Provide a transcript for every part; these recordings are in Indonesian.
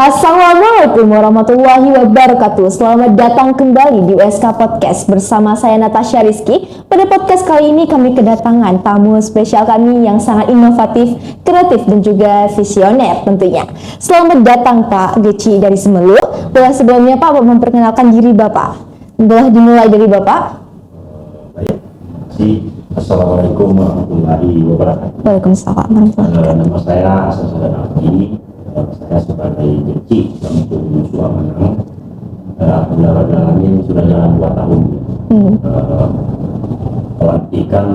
Assalamualaikum warahmatullahi wabarakatuh. Selamat datang kembali di USK Podcast bersama saya Natasha Rizky. Pada podcast kali ini kami kedatangan tamu spesial kami yang sangat inovatif, kreatif dan juga visioner tentunya. Selamat datang Pak Geci dari Semelu. Boleh sebelumnya Pak memperkenalkan diri Bapak. Boleh dimulai dari Bapak? Baik. Assalamualaikum warahmatullahi wabarakatuh. Waalaikumsalam warahmatullahi wabarakatuh. Nama saya Hasan Sadan Abdi. Saya sebagai Geci untuk Yusua Manang. Alhamdulillah jalanin sudah jalan 2 tahun. Pelantikan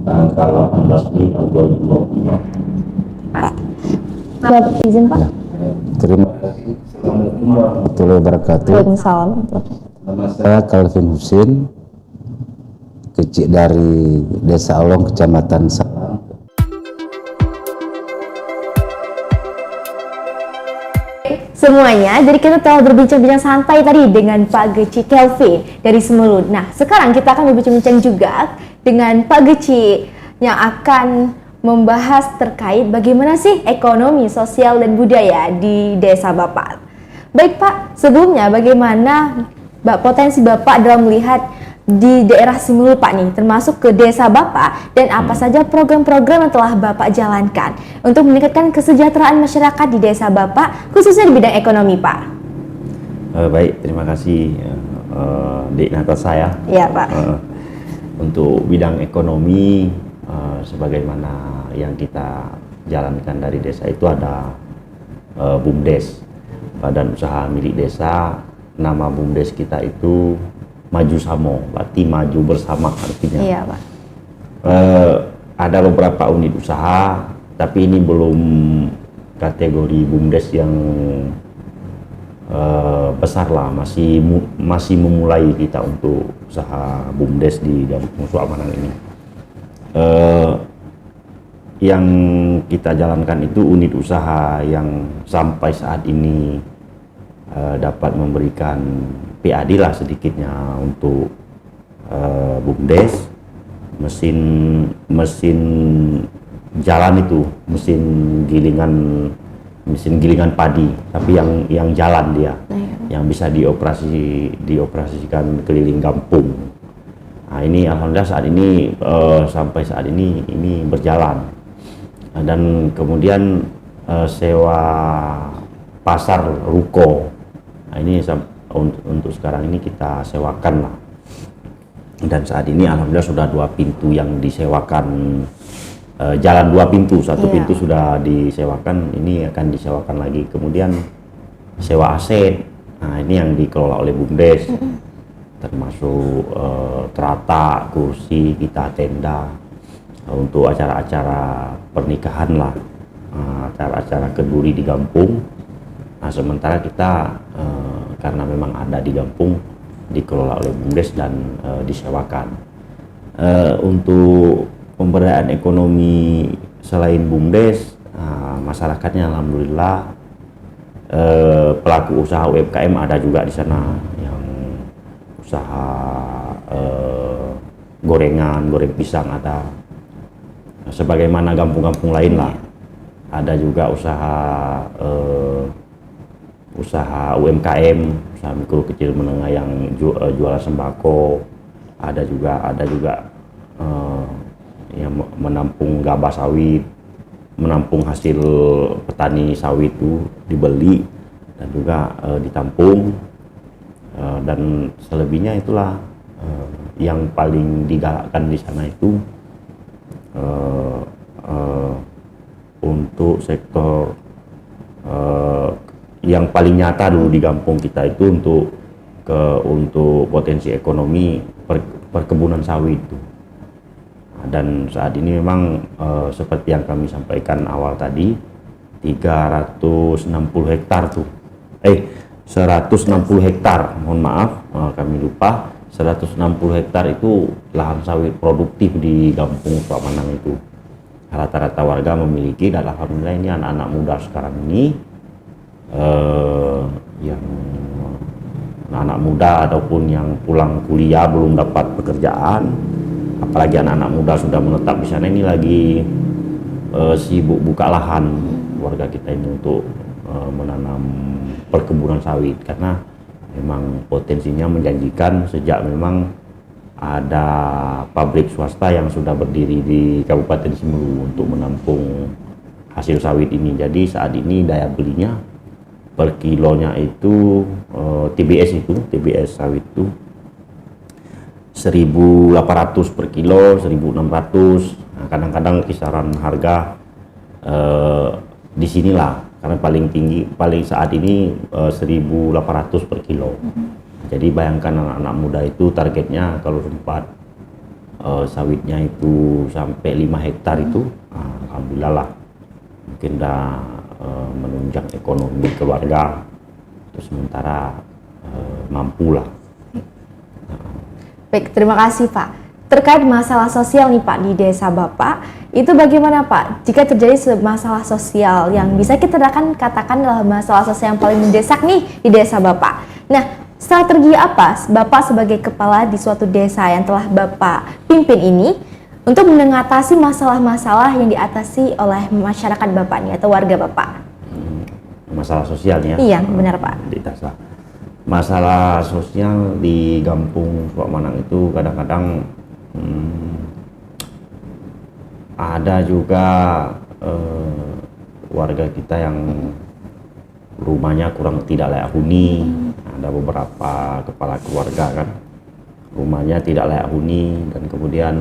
tanggal 18 Mei tahun 2022. Pak, izin Pak. Terima kasih. Assalamualaikum warahmatullahi wabarakatuh. Waalaikumsalam. Nama saya Calvin Husin, kecil dari Desa Olong, Kecamatan Salam. Semuanya, jadi kita telah berbincang-bincang santai tadi dengan Pak Geci Kelvin dari Semelu. Nah, sekarang kita akan berbincang-bincang juga dengan Pak Geci yang akan membahas terkait bagaimana sih ekonomi, sosial, dan budaya di desa Bapak. Baik Pak, sebelumnya bagaimana potensi Bapak dalam melihat di daerah Semelu Pak nih, termasuk ke desa Bapak, dan apa saja program-program yang telah Bapak jalankan untuk meningkatkan kesejahteraan masyarakat di desa Bapak, khususnya di bidang ekonomi Pak. Baik, terima kasih Dek Natasha ya. Iya Pak. Untuk bidang ekonomi, sebagaimana yang kita jalankan dari desa itu ada BUMDes, Badan Usaha Milik Desa. Nama BUMDes kita itu Maju Samo, berarti maju bersama artinya. Iya Pak. Ada beberapa unit usaha, tapi ini belum kategori BUMDes yang besar lah, masih memulai kita untuk usaha BUMDes di Kampung Suamanan ini. Yang kita jalankan itu unit usaha yang sampai saat ini dapat memberikan PAD lah sedikitnya untuk BUMDes, mesin jalan itu, mesin gilingan padi, tapi yang jalan dia, yang bisa dioperasikan keliling kampung. Nah ini alhamdulillah saat ini sampai saat ini berjalan. Dan kemudian sewa pasar ruko, nah ini untuk sekarang ini kita sewakan lah. Dan saat ini alhamdulillah sudah 2 pintu yang disewakan, jalan 2 pintu, satu pintu sudah disewakan, ini akan disewakan lagi. Kemudian sewa aset, nah ini yang dikelola oleh BUMDes, termasuk terata, kursi, kita tenda untuk acara-acara pernikahan lah, acara-acara keduri di kampung. Nah sementara kita karena memang ada di kampung, dikelola oleh BUMDes dan disewakan. Untuk pemberdayaan ekonomi selain BUMDes, masyarakatnya alhamdulillah pelaku usaha UMKM ada juga di sana, yang usaha gorengan, goreng pisang ada, sebagaimana kampung-kampung lain lah. Ada juga usaha UMKM, usaha mikro kecil menengah yang jualan sembako, ada juga yang menampung gabah sawit, menampung hasil petani sawit itu dibeli dan juga ditampung, dan selebihnya itulah yang paling digalakkan di sana itu untuk sektor yang paling nyata dulu di kampung kita itu untuk potensi ekonomi perkebunan sawit itu. Dan saat ini memang seperti yang kami sampaikan awal tadi, 360 hektar tuh 160 hektar, mohon maaf kami lupa, 160 hektar itu lahan sawit produktif di Kampung Suamanan itu. Rata-rata warga memiliki, dan alhamdulillah ini anak-anak muda sekarang ini yang anak-anak muda ataupun yang pulang kuliah belum dapat pekerjaan, apalagi anak-anak muda sudah menetap di sana, ini lagi sibuk buka lahan warga kita ini untuk menanam perkebunan sawit, karena memang potensinya menjanjikan sejak memang ada pabrik swasta yang sudah berdiri di Kabupaten Semeru untuk menampung hasil sawit ini. Jadi saat ini daya belinya per kilonya itu TBS sawit itu 1.800 per kilo, 1.600. Nah, kadang-kadang kisaran harga di sinilah, karena paling saat ini 1.800 per kilo. Jadi bayangkan anak-anak muda itu targetnya kalau sempat sawitnya itu sampai 5 hektar itu, alhamdulillah lah, mungkin dah menunjang ekonomi keluarga, terus sementara mampu lah. Baik, terima kasih Pak. Terkait masalah sosial nih Pak di desa Bapak, itu bagaimana Pak? Jika terjadi masalah sosial yang bisa kita katakan adalah masalah sosial yang paling mendesak nih di desa Bapak. Nah, strategi apa Bapak sebagai kepala di suatu desa yang telah Bapak pimpin ini untuk mengatasi masalah-masalah yang diatasi oleh masyarakat Bapak nih atau warga Bapak? Masalah sosialnya? Iya, benar Pak. Di desa. Masalah sosial di Kampung Suak Manang itu kadang-kadang ada juga warga kita yang rumahnya kurang tidak layak huni. Ada beberapa kepala keluarga kan rumahnya tidak layak huni, dan kemudian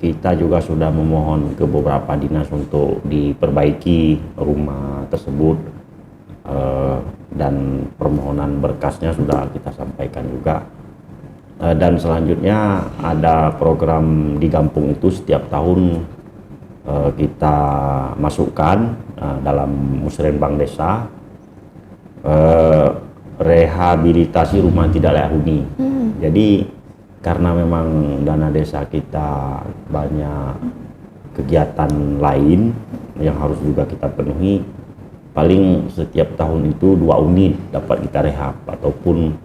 kita juga sudah memohon ke beberapa dinas untuk diperbaiki rumah tersebut, dan permohonan berkasnya sudah kita sampaikan juga. Dan selanjutnya ada program di kampung itu setiap tahun kita masukkan dalam musrenbang desa rehabilitasi rumah tidak layak huni. Jadi karena memang dana desa kita banyak kegiatan lain yang harus juga kita penuhi, paling setiap tahun itu 2 unit dapat kita rehab ataupun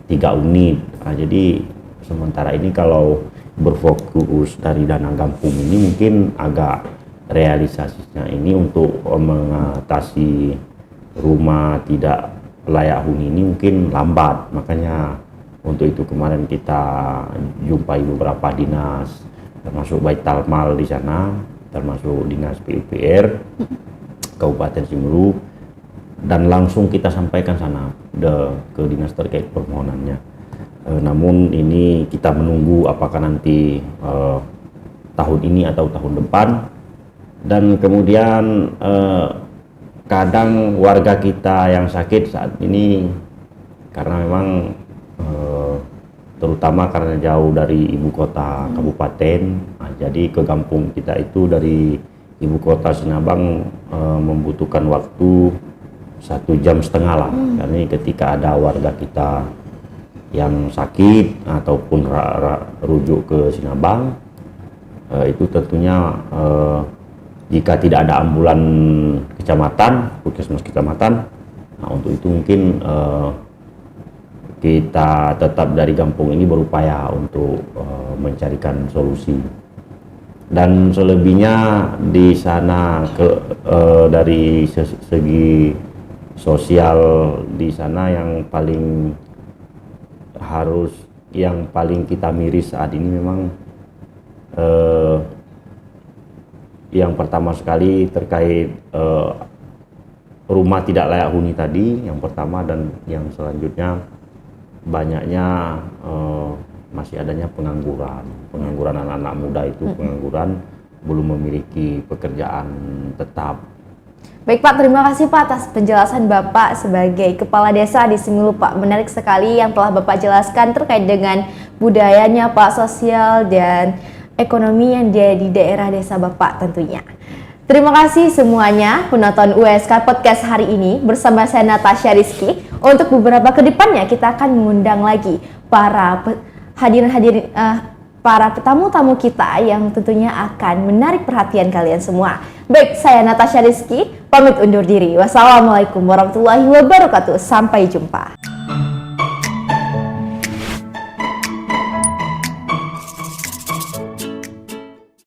3 unit. Nah, jadi sementara ini kalau berfokus dari dana kampung ini mungkin agak realisasinya ini untuk mengatasi rumah tidak layak huni ini mungkin lambat. Makanya untuk itu kemarin kita jumpai beberapa dinas, termasuk Baitalmal di sana, termasuk dinas PUPR Kabupaten Semeru, dan langsung kita sampaikan sana ke dinas terkait permohonannya. Namun ini kita menunggu apakah nanti tahun ini atau tahun depan. Dan kemudian kadang warga kita yang sakit saat ini karena memang terutama karena jauh dari ibu kota kabupaten, nah, jadi ke kampung kita itu dari ibu kota Sinabang membutuhkan waktu 1,5 jam lah. Karena ketika ada warga kita yang sakit ataupun rujuk ke Sinabang, itu tentunya jika tidak ada ambulan kecamatan, puskesmas kecamatan, nah untuk itu mungkin kita tetap dari kampung ini berupaya untuk mencarikan solusi. Dan selebihnya di sana dari segi sosial di sana yang paling kita miris saat ini memang yang pertama sekali terkait rumah tidak layak huni tadi yang pertama, dan yang selanjutnya banyaknya masih adanya pengangguran anak-anak muda itu, pengangguran, belum memiliki pekerjaan tetap. Baik Pak, terima kasih Pak atas penjelasan Bapak sebagai Kepala Desa di Semeru Pak. Menarik sekali yang telah Bapak jelaskan terkait dengan budayanya Pak, sosial dan ekonomi yang ada di daerah desa Bapak tentunya. Terima kasih semuanya penonton USK Podcast hari ini bersama saya Natasha Rizky. Untuk beberapa kedepannya kita akan mengundang lagi para para tamu-tamu kita yang tentunya akan menarik perhatian kalian semua. Baik, saya Natasha Rizky, pamit undur diri. Wassalamualaikum warahmatullahi wabarakatuh. Sampai jumpa.